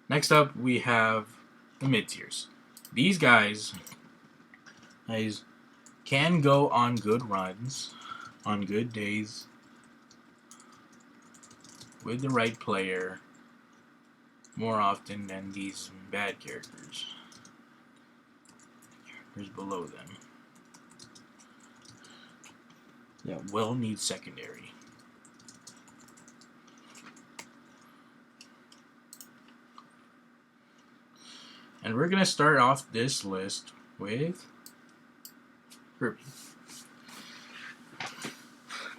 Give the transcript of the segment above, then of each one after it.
Next up, we have the mid tiers. These guys can go on good runs, on good days, with the right player, more often than these bad characters. Characters below them. Yeah, will need secondary. And we're gonna start off this list with Kirby.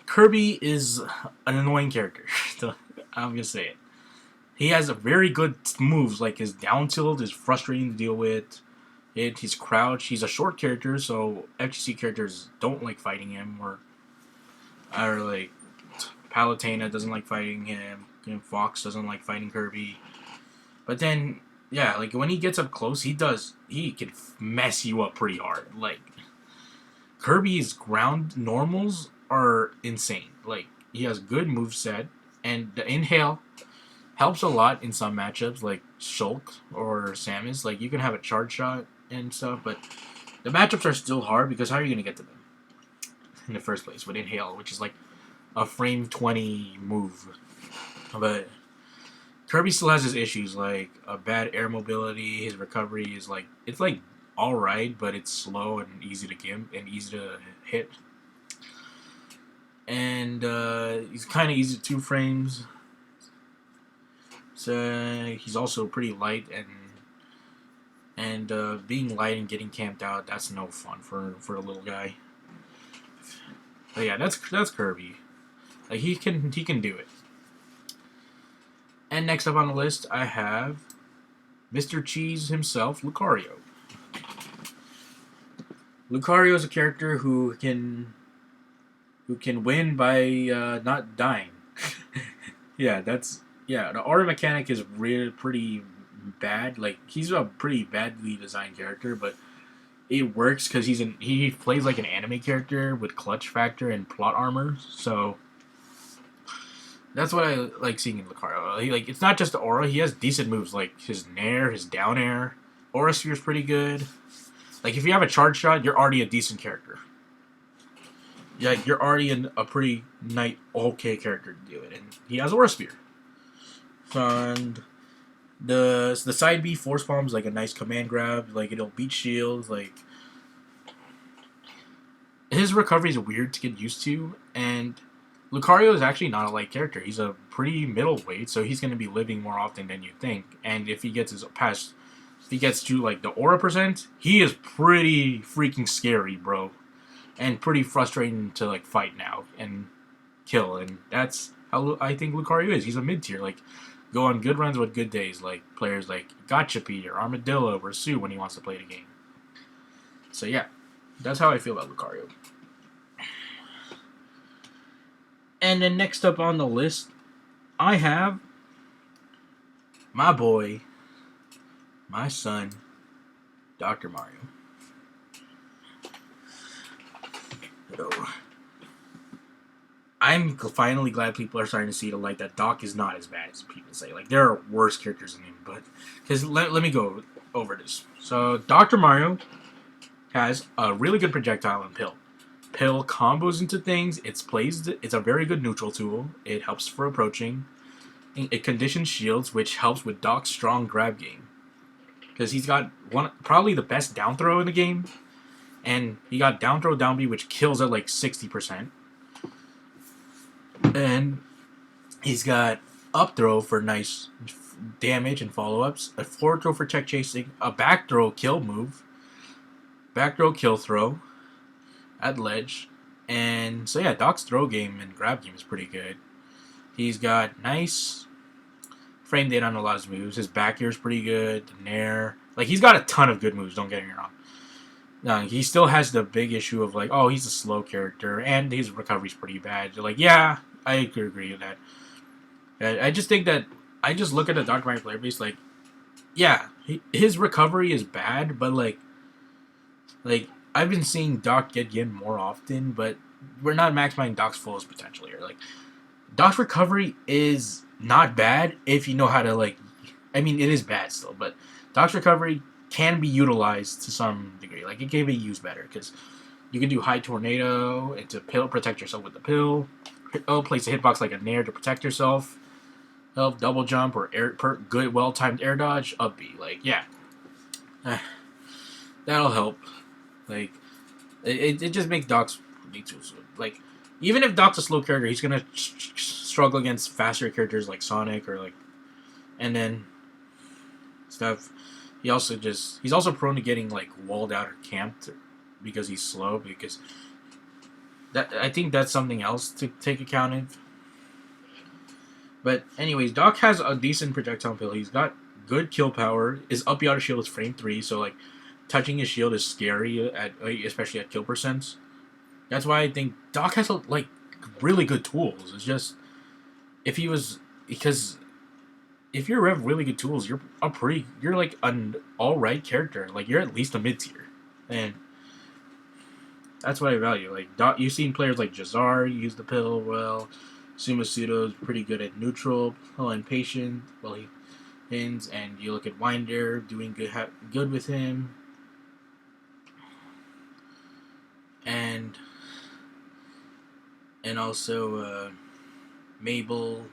Kirby is an annoying character. I'm gonna say it. He has a very good moves, like his down tilt is frustrating to deal with. His crouch. He's a short character, so FGC characters don't like fighting him, or like Palutena doesn't like fighting him. Fox doesn't like fighting Kirby. But then, yeah, like when he gets up close, he can mess you up pretty hard. Like Kirby's ground normals are insane. Like he has good move set, and the inhale helps a lot in some matchups, like Shulk or Samus. Like you can have a charge shot and stuff, but the matchups are still hard because how are you gonna get to them in the first place with inhale, which is like a frame 20 move. But Kirby still has his issues, like a bad air mobility. His recovery is like it's like all right, but it's slow and easy to gimp and easy to hit. And he's kind of easy to two frames. So he's also pretty light and being light and getting camped out, that's no fun for a little guy. But yeah, that's Kirby. Like he can do it. And next up on the list, I have Mr. Cheese himself, Lucario. Lucario is a character who can win by not dying. The aura mechanic is really pretty bad. Like he's a pretty badly designed character, but it works because he plays like an anime character with clutch factor and plot armor. So that's what I like seeing in Lucario. Like it's not just the aura; he has decent moves like his nair, his down air. Aura sphere is pretty good. Like if you have a charge shot, you're already a decent character. Yeah, you're already a pretty okay character to do it, and he has Aura sphere. And the side B force bomb is like a nice command grab. Like it'll beat shields. Like his recovery is weird to get used to, and Lucario is actually not a light character. He's a pretty middleweight, so he's going to be living more often than you think. And if he gets if he gets to like the aura percent, he is pretty freaking scary, bro, and pretty frustrating to like fight now and kill. And that's how I think Lucario is. He's a mid tier, like go on good runs with good days, like players like Gachapy or Armadillo or Sue when he wants to play the game. So yeah, that's how I feel about Lucario. And then next up on the list, I have my boy, my son, Dr. Mario. So, I'm finally glad people are starting to see the light that Doc is not as bad as people say. Like, there are worse characters than him, but... Because let me go over this. So, Dr. Mario has a really good projectile and Pill. Pill combos into things. It's a very good neutral tool. It helps for approaching. It conditions shields, which helps with Doc's strong grab game. Because he's got probably the best down throw in the game. And he got down throw, down B, which kills at like 60%. And he's got up throw for nice damage and follow-ups. A forward throw for tech chasing. A back throw kill move. Back throw kill throw. At ledge. And so yeah, Doc's throw game and grab game is pretty good. He's got nice frame data on a lot of his moves. His back air is pretty good. The nair. Like he's got a ton of good moves, don't get me wrong. He still has the big issue of like, oh, he's a slow character and his recovery's pretty bad. You're like, yeah, I could agree with that. I just think that I just look at the Dr. Mario player base like, yeah, his recovery is bad, but like I've been seeing Doc get yin more often, but we're not maximizing Doc's fullest potential here. Like Doc's recovery is not bad if you know how to like I mean, it is bad still, but Doc's recovery can be utilized to some degree. Like it can be used better because you can do high tornado into pill, protect yourself with the pill. Place a hitbox like a nair to protect yourself. Help double jump or good well timed air dodge. Up B. Like yeah, that'll help. Like it just makes Doc's like even if Doc's a slow character, he's gonna struggle against faster characters like Sonic or like, and then stuff. He's also prone to getting like walled out or camped because he's slow. Because that I think that's something else to take account of. But anyways, Doc has a decent projectile pill. He's got good kill power. His up yada shield is frame 3, so like touching his shield is scary at especially at kill percents. That's why I think Doc has like really good tools. It's just if he was because if you have really good tools, you're like an all right character. Like you're at least a mid tier, and that's what I value. Like Doc, you've seen players like Jazar use the pill well. Sumasudo is pretty good at neutral, impatient. Well, he wins, and you look at Winder doing good with him, and also Mabel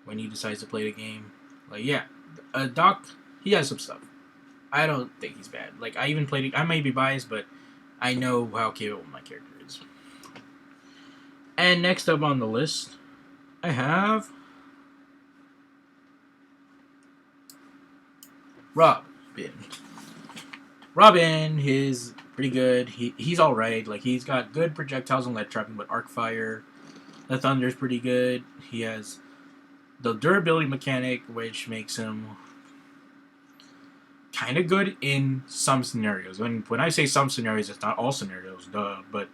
when he decides to play the game. Like yeah, Doc he has some stuff. I don't think he's bad. Like I even played. I may be biased, but I know how capable my character is. And next up on the list, I have Robin. Robin is pretty good. He's all right. Like he's got good projectiles and lead trapping, but arc fire. The thunder's pretty good. He has the durability mechanic, which makes him kind of good in some scenarios. When I say some scenarios, it's not all scenarios, duh. But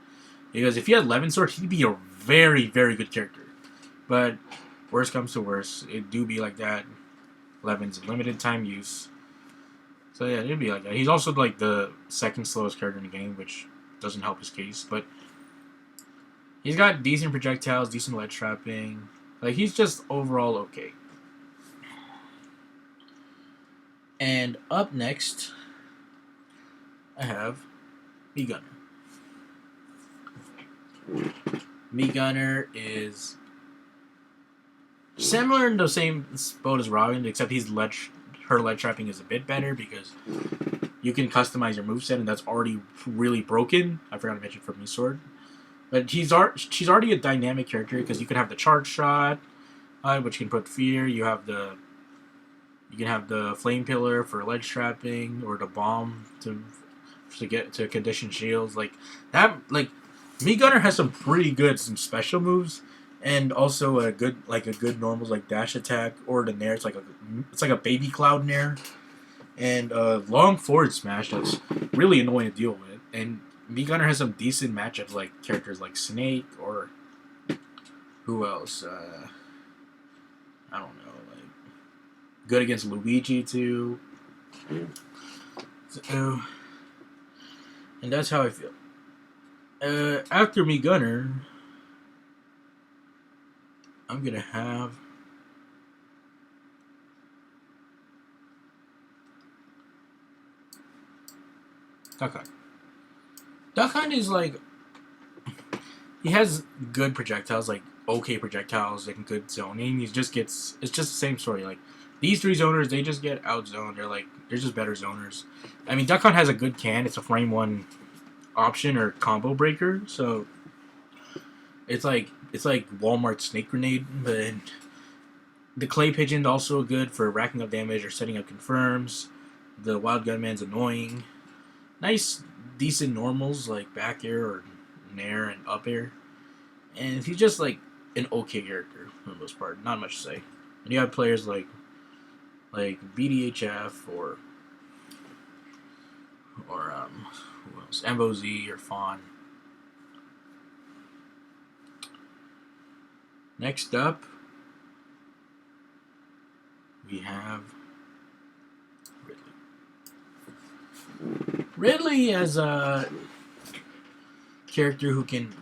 because if he had 11 swords, he'd be a very, very good character. But worst comes to worst, it do be like that. 11's limited time use. So yeah, it'd be like that. He's also like the second slowest character in the game, which doesn't help his case. But he's got decent projectiles, decent lead trapping. Like he's just overall okay. And up next, I have Mii Gunner. Mii Gunner is similar in the same boat as Robin, except her lead trapping is a bit better because you can customize your moveset, and that's already really broken. I forgot to mention for Mii Sword. But she's already a dynamic character because you can have the charge shot, which can put fear. You can have the flame pillar for ledge trapping, or the bomb to get to condition shields like that. Like Mii Gunner has some special moves, and also a good normal like dash attack or the nair. It's like a baby cloud nair, and a long forward smash that's really annoying to deal with. And Mii Gunner has some decent matchups like characters like Snake or who else? I don't know. Good against Luigi too. So, and that's how I feel. After Mii Gunner, I'm gonna have Duck Hunt. Duck Hunt is like he has good projectiles, like okay projectiles and good zoning. It's just the same story. Like these three zoners, they just get outzoned. They're just better zoners. I mean, Duck Hunt has a good can. It's a frame 1 option or combo breaker. So it's like Walmart snake grenade, but the clay pigeon also good for racking up damage or setting up confirms. The wild gunman's annoying. Nice, decent normals like back air or nair and up air, and he's just like an okay character for the most part. Not much to say. And you have players like BDHF or who else? MOZ or Fawn. Next up, we have Ridley. Ridley as a character who can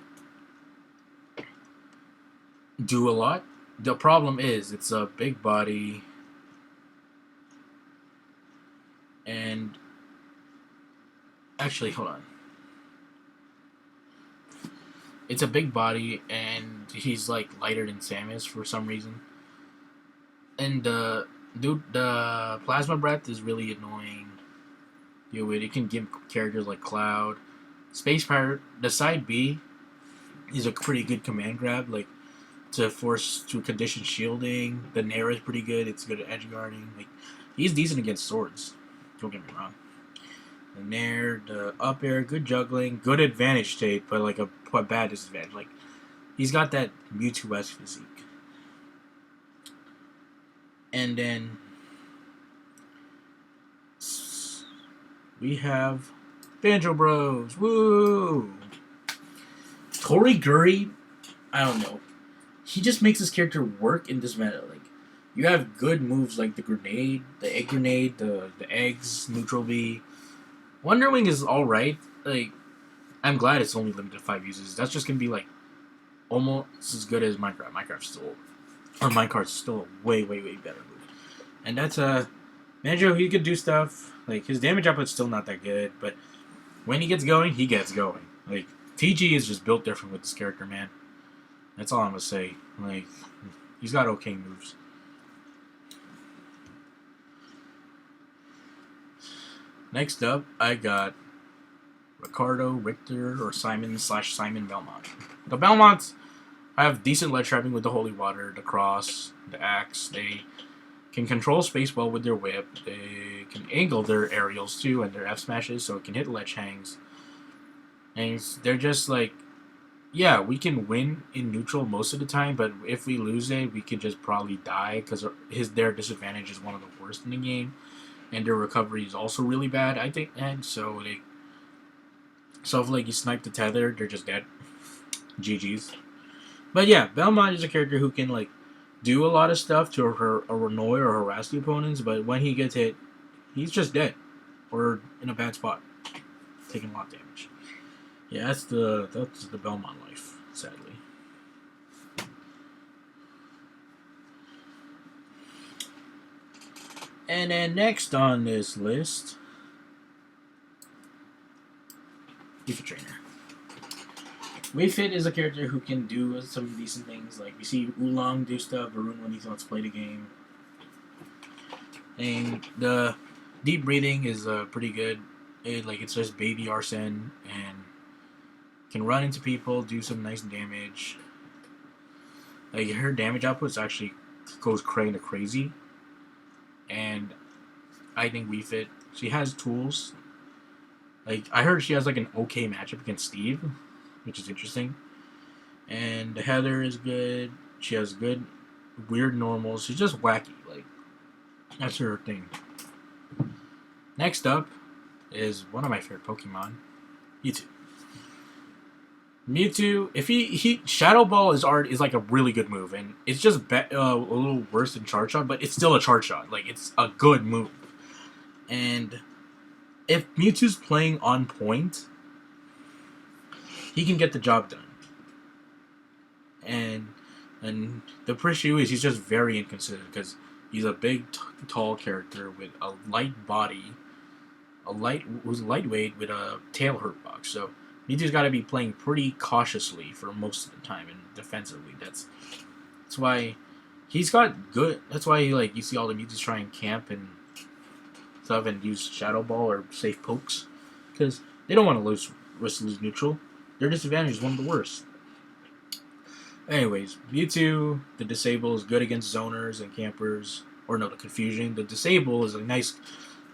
do a lot. The problem is it's a big body And actually, hold on. It's a big body, and he's like lighter than Samus for some reason. And the plasma breath is really annoying. Deal with it can give characters like Cloud, Space Pirate. The side B is a pretty good command grab, like to force to condition shielding. The Nair is pretty good. It's good at edge guarding. Like he's decent against swords. Don't get me wrong. The Nair, the up air, good juggling, good advantage state, but like a bad disadvantage. Like he's got that Mewtwo-esque physique. And then we have Banjo Bros. Woo! Toriguri, I don't know. He just makes his character work in this meta. Like, you have good moves like the grenade, the egg grenade, the eggs, neutral V. Wonder Wing is alright. Like, I'm glad it's only limited to 5 uses. That's just gonna be like almost as good as Minecraft. Minecart's still a way better move. And that's Banjo. He could do stuff. Like his damage output's still not that good, but when he gets going, he gets going. Like TG is just built different with this character, man. That's all I'm gonna say. Like he's got okay moves. Next up, I got Richter, or Simon Belmont. The Belmonts have decent ledge trapping with the Holy Water, the Cross, the Axe. They can control space well with their whip. They can angle their aerials too and their F smashes, so it can hit ledge hangs. And they're just like, yeah, we can win in neutral most of the time, but if we lose it, we could just probably die because their disadvantage is one of the worst in the game, and their recovery is also really bad, I think. And so if like you snipe the tether, they're just dead. GG's. But yeah, Belmont is a character who can like do a lot of stuff to annoy or harass the opponents, but when he gets hit, he's just dead or in a bad spot, taking a lot of damage. Yeah, that's the Belmont life, sadly. And then next on this list, Wii Fit Trainer. Wii Fit is a character who can do some decent things. Like we see Oolong do stuff, Varun when he wants to play the game. And the deep breathing is pretty good. It's just baby Arsene and can run into people, do some nice damage. Like her damage output actually goes kind of crazy. And I think Wii Fit, she has tools. Like I heard she has like an okay matchup against Steve, which is interesting. And Heather is good. She has good weird normals. She's just wacky. Like that's her thing. Next up is one of my favorite Pokemon, Mewtwo. Mewtwo, if he Shadow Ball is like a really good move, and it's just a little worse than Charge Shot, but it's still a Charge Shot. Like it's a good move, and if Mewtwo's playing on point, he can get the job done. And the issue is he's just very inconsistent because he's a big, tall character with a light body, who's lightweight with a tail hurt box. So Mewtwo's got to be playing pretty cautiously for most of the time, and defensively. That's why he's got good. That's why you see all the Mewtwo's try and camp and stuff and use Shadow Ball or safe pokes because they don't want to risk lose neutral. Their disadvantage is one of the worst. Anyways, Mewtwo, the Disable, is good against zoners and campers. Or no, the Confusion. The Disable is a nice,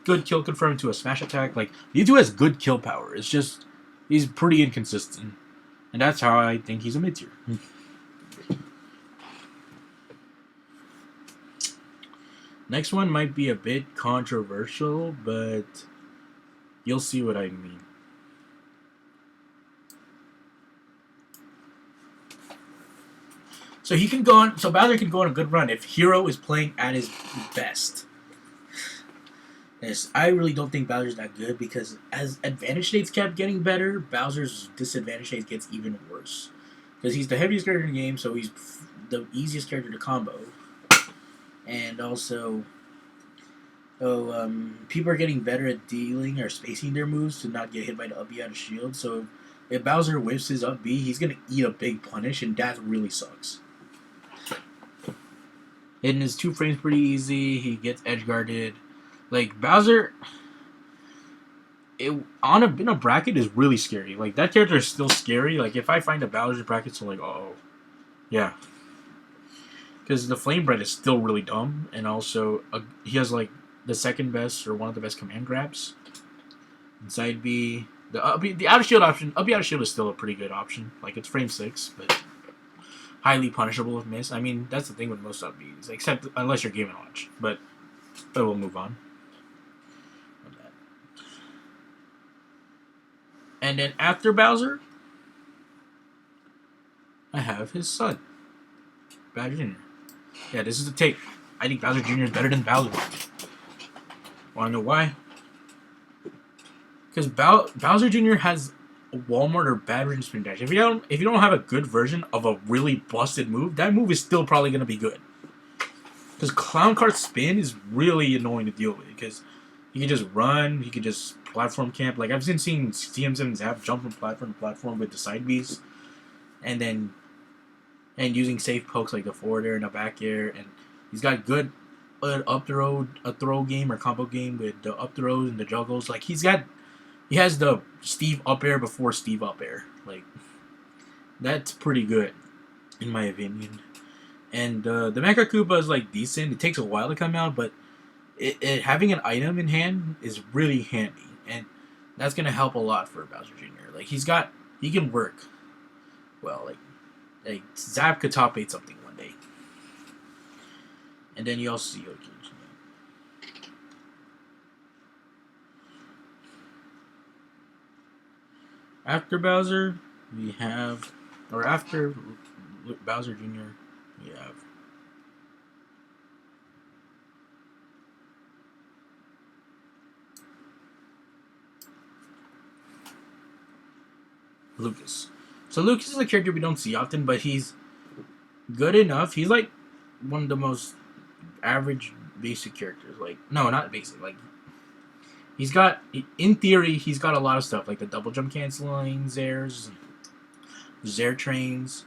good kill confirmed to a smash attack. Like, Mewtwo has good kill power. It's just, he's pretty inconsistent. And that's how I think he's a mid-tier. Next one might be a bit controversial, but you'll see what I mean. So he can go on. So Bowser can go on a good run if Hero is playing at his best. Yes, I really don't think Bowser's that good because as advantage states kept getting better, Bowser's disadvantage states gets even worse. Because he's the heaviest character in the game, so he's the easiest character to combo. And also, People are getting better at dealing or spacing their moves to not get hit by the up B out of shield. So if Bowser whiffs his up B, he's gonna eat a big punish, and that really sucks. Hitting his 2 frames pretty easy. He gets edge guarded. Like Bowser, in a bracket is really scary. Like that character is still scary. Like if I find a Bowser bracket, so like oh yeah, because the Flame Bread is still really dumb, and also he has like the second best or one of the best command grabs. Inside B, the out of shield option, up B out of shield is still a pretty good option. Like it's frame 6, but highly punishable if missed. I mean that's the thing with most up Bs, except unless you're Game and Watch. But we'll move on. And then after Bowser, I have his son, Bowser Jr. Yeah, this is the take. I think Bowser Jr. is better than Bowser. Wanna know why? Because Bowser Jr. has a Walmart or bad version spin dash. If you don't have a good version of a really busted move, that move is still probably gonna be good. Because Clown Cart spin is really annoying to deal with. Because he can just run, he can just platform camp. Like I've seen CM7 Zap jump from platform to platform with the side Bs, and then using safe pokes like the forward air and the back air, and he's got good up throw, a throw game or combo game with the up throws and the juggles. Like he has the Steve up air before Steve up air. Like that's pretty good, in my opinion. And the Mecha Koopa is like decent. It takes a while to come out, but having an item in hand is really handy, and that's gonna help a lot for Bowser Jr. Like he can work well. Like Zap could top 8 something one day, and then you also see Yoki. After Bowser, we have, or after Bowser Jr., we have Lucas. So Lucas is a character we don't see often, but he's good enough. He's like one of the most average basic characters. Like no, not basic. Like he's got, in theory, he's got a lot of stuff like the double jump canceling, Zair trains.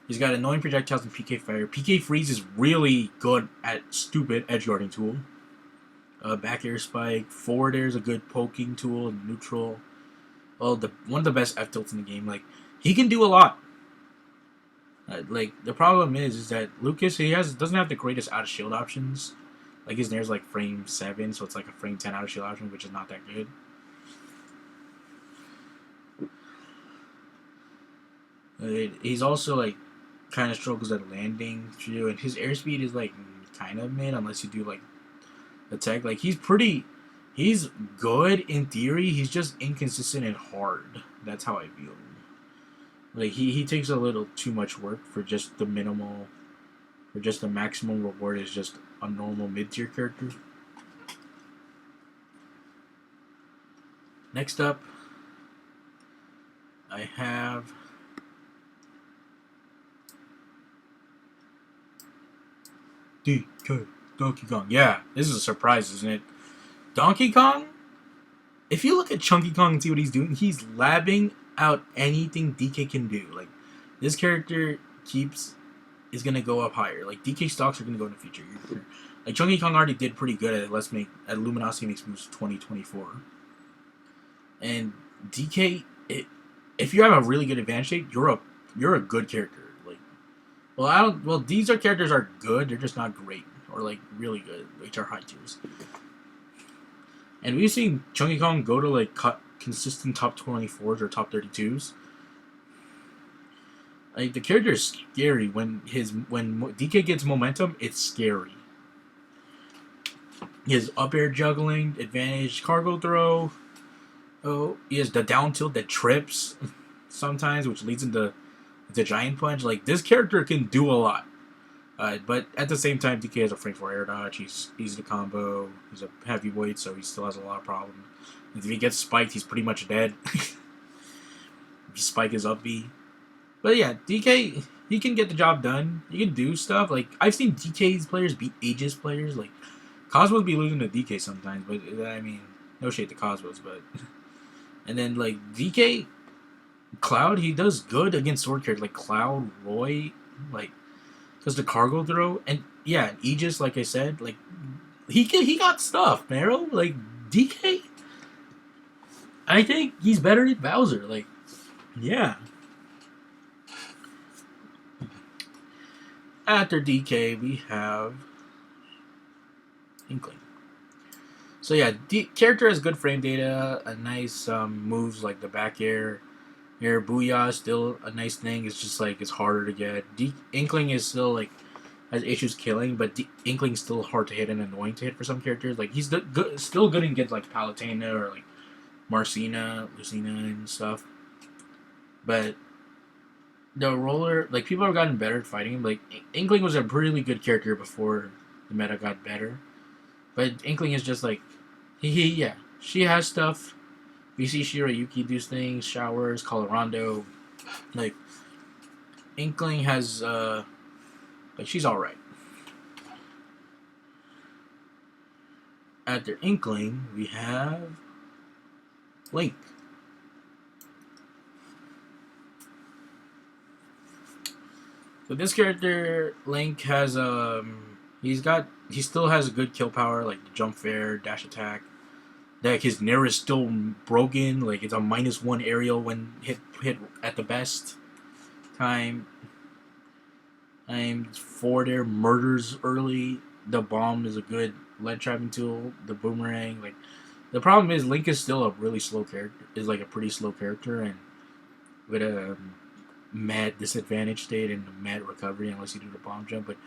He's got annoying projectiles and PK fire. PK freeze is really good at stupid edge guarding tool. Back air spike. Forward air is a good poking tool and neutral. Well, one of the best F tilts in the game. Like he can do a lot. Like the problem is that Lucas doesn't have the greatest out of shield options. Like his nair's like frame 7, so it's like a frame 10 out of shield option, which is not that good. He's also like kind of struggles at landing too, and his airspeed is like kind of mid unless you do like attack. Like he's good in theory. He's just inconsistent and hard. That's how I feel. Like he takes a little too much work for just the maximum reward is just a normal mid tier character. Next up, I have DK Donkey Kong. Yeah, this is a surprise, isn't it? Donkey Kong? If you look at Chunky Kong and see what he's doing, he's labbing out anything DK can do. Like, this character is gonna go up higher. Like, DK stocks are gonna go in the future. Like, Chunky Kong already did pretty good at Luminosity Makes Moves 2024. And DK, if you have a really good advantage state, you're a good character. Like, these characters are good, they're just not great. Or, like, really good, which are high tiers. And we've seen Chunky Kong go to, like, consistent top 24s or top 32s. Like, the character is scary. When DK gets momentum, it's scary. He has up air juggling, advantage cargo throw. Oh, he has the down tilt that trips sometimes, which leads into the giant punch. Like, this character can do a lot. But at the same time, DK has a frame 4 air dodge. He's easy to combo. He's a heavyweight, so he still has a lot of problems. If he gets spiked, he's pretty much dead. If you spike his up B. But yeah, DK, he can get the job done. He can do stuff. Like, I've seen DK's players beat Aegis players. Like, Cosmos be losing to DK sometimes, but I mean, no shade to Cosmos, but and then like DK Cloud, he does good against sword characters like Cloud, Roy, like because the cargo throw and yeah, Aegis, like I said, like he got stuff, Marrow. Like DK, I think he's better than Bowser. Like yeah. After DK, we have Inkling. So yeah, character has good frame data, a nice moves like the back air booyah is still a nice thing. It's just like it's harder to get. Inkling is still like has issues killing, but Inkling's still hard to hit and annoying to hit for some characters. Like he's still good against like Palutena or like Marcina, Lucina, and stuff. But the roller, like people have gotten better at fighting him. Like Inkling was a really good character before the meta got better, but Inkling is just like yeah, she has stuff. We see Shirayuki do things, showers, Colorado. Like Inkling has like she's alright. After Inkling, we have Link. So this character, Link, has he still has a good kill power, like the jump fair, dash attack. Like his Nair is still broken, like it's a -1 aerial when hit at the best time. Forward air murders early. The bomb is a good lead trapping tool. The boomerang, like the problem is Link is still a really slow character. Is like a pretty slow character and with a mad disadvantage state and a mad recovery unless you do the bomb jump. But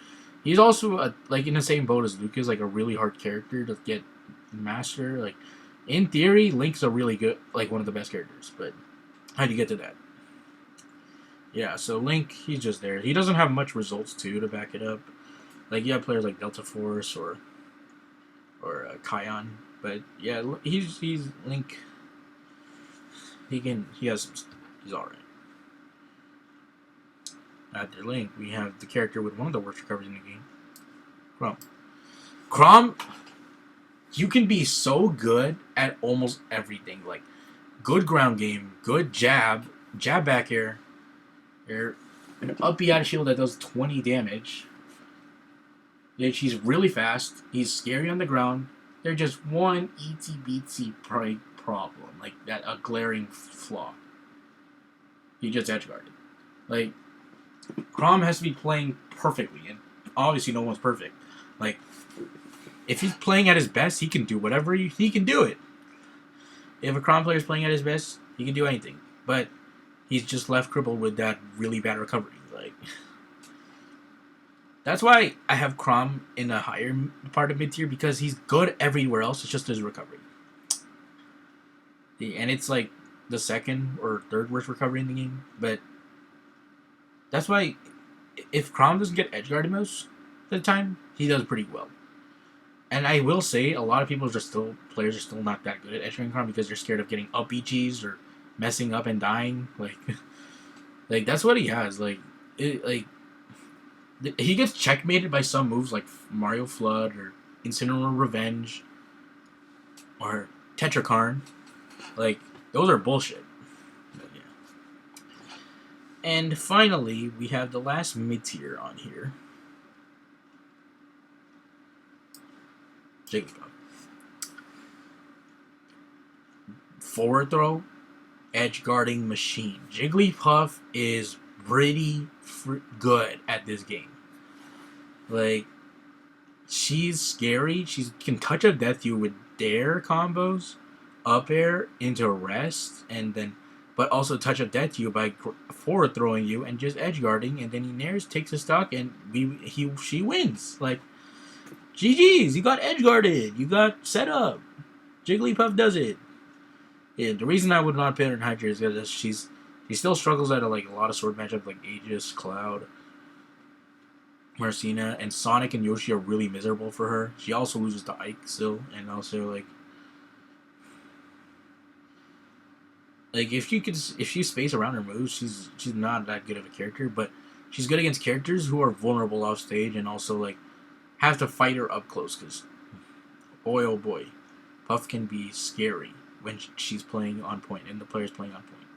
he's also like in the same boat as Lucas, like a really hard character to get master. Like in theory, Link's a really good, like one of the best characters. But how do you get to that? Yeah, so Link, he's just there. He doesn't have much results too to back it up. Like you have players like Delta Force or Kion, but yeah, he's Link. He has some. He's all right. After Link, we have the character with one of the worst recoveries in the game, Chrom. Chrom, you can be so good at almost everything. Like good ground game, good jab back air, an up out shield that does 20 damage. Yeah, he's really fast. He's scary on the ground. They're just one itsy bitsy problem, like that a glaring flaw. He just edge guarded. Like Chrom has to be playing perfectly, and obviously no one's perfect. Like if he's playing at his best, he can do whatever he can do it. If a Chrom player is playing at his best, he can do anything. But he's just left crippled with that really bad recovery. Like that's why I have Chrom in a higher part of mid tier because he's good everywhere else. It's just his recovery. And it's like the second or third worst recovery in the game. But that's why if Chrom doesn't get edge guarded most of the time, he does pretty well. And I will say a lot of players are still not that good at edge guarding Chrom because they're scared of getting up EGs or messing up and dying. Like that's what he has. He gets checkmated by some moves like Mario Flood or Incineroar Revenge or Tetrakarn. Like, those are bullshit. But, yeah. And finally, we have the last mid-tier on here. Jigglypuff. Forward throw, edge guarding machine. Jigglypuff is pretty good at this game. Like, she's scary. She can touch up death you with dare combos, up air into rest, and then, but also touch up death you by forward throwing you and just edge guarding, and then he Nares takes a stock and she wins. Like, GG's, you got edge guarded, you got set up. Jigglypuff does it. Yeah, the reason I would not put her in high tier is because she still struggles at a lot of sword matchups like Aegis, Cloud, Marcina, and Sonic and Yoshi are really miserable for her. She also loses to Ike still, and also if she space around her moves, she's not that good of a character, but she's good against characters who are vulnerable off stage and also have to fight her up close because boy oh boy, Puff can be scary when she's playing on point and the player's playing on point.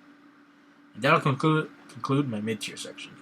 And that'll conclude my mid tier section.